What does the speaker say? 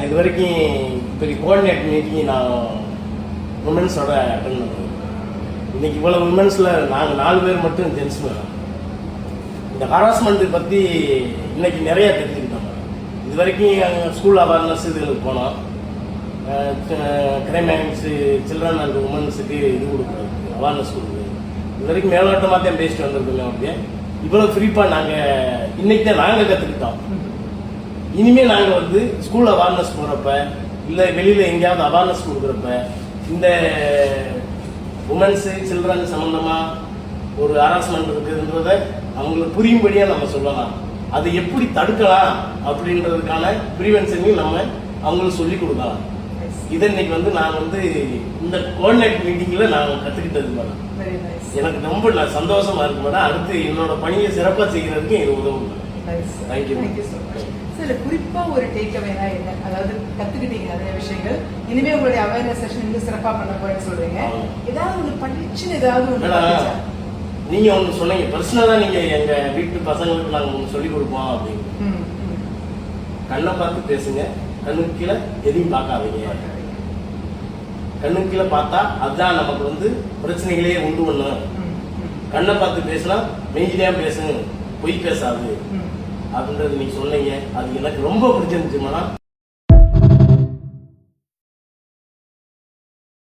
இது வரைக்கும் பெரிய கோஆர்டினேட் மீட்டிங் நான் உமன்ஸோட அட்டன் பண்ணுறேன். இன்னைக்கு இவ்வளோ உமன்ஸில் நாங்கள் 4 பேர் மட்டும் ஜென்ஸ் மேடம். இந்த ஹராஸ்மெண்ட் பற்றி இன்னைக்கு நிறைய தெரிஞ்சுக்கிட்டோம். இது வரைக்கும் ஸ்கூல் அவேர்னஸ் இதுகளுக்கு போனோம். கிரைம் அகென்ஸ்ட் சில்ட்ரன் அண்ட் உமன்ஸுக்கு இது கொடுக்குறது, அவேர்னஸ் கொடுக்குறது. இது வரைக்கும் மேலோட்டமாக தான் பேசிட்டு வந்திருக்கோம். அப்படியே இவ்வளோ ஃப்ரீப்பாக நாங்கள் இன்னைக்கு தான் நாங்கள் கற்றுக்கிட்டோம். இனிமேல் நாங்கள் வந்து ஸ்கூல் அவேர்னஸ் போகிறப்ப இல்லை வெளியில் எங்கேயாவது அவேர்னஸ் கொடுக்குறப்ப இந்த உமன்ஸு சில்ட்ரன் சம்மந்தமாக ஒரு ஹராஸ்மெண்ட் இருக்குதுன்றத அவங்களுக்கு புரியும்படியாக நம்ம சொல்லலாம். அதை எப்படி தடுக்கலாம் அப்படின்றதுக்கான ப்ரிவென்ஷனையும் நம்ம அவங்களுக்கு சொல்லி கொடுக்கலாம். இதை இன்னைக்கு வந்து நான் வந்து இந்த கோஆர்டினேட் மீட்டிங்கில் நான் கற்றுக்கிட்டது மேடம். எனக்கு ரொம்ப சந்தோஷமா இருக்கு மேடம். அடுத்து என்னோட பணியை சிறப்பாக செய்கிறதுக்கு இது உதவும். தேங்க்யூ. குறிப்பா ஒரு டேக் அவேனா என்ன, அதாவது கத்துக்கிட்டீங்க நிறைய விஷயங்கள், இனிமே உங்களுடைய அவேர்னஸ் செஷன் இன்னும் சிறப்பா பண்ண போறேன்னு சொல்றீங்க. ஏதாவது உங்களுக்கு படிச்சுன்னு ஏதாவது ஒன்று நீங்க ஒன்று சொன்னீங்க, பர்சனலா நீங்க எங்க வீட்டு பசங்களுக்கு நாங்கள் ஒன்று சொல்லிக் கொடுப்போம் அப்படின்னு. கண்ணை பார்த்து பேசுங்க, கண்ணுக்கு கீழே எதையும் பார்க்காதீங்க. கண்ணுக்கு கீழே பார்த்தா அதுதான் நமக்கு வந்து பிரச்சனைகளே உண்டு பண்ணும். கண்ணை பார்த்து பேசினா மெய்ஞ்சிலையா பேசுங்க, பொய் பேசாது அப்படின்றது நீங்க சொன்னீங்க. அது எனக்கு ரொம்ப பிடிச்சிருந்துச்சு மேடம்.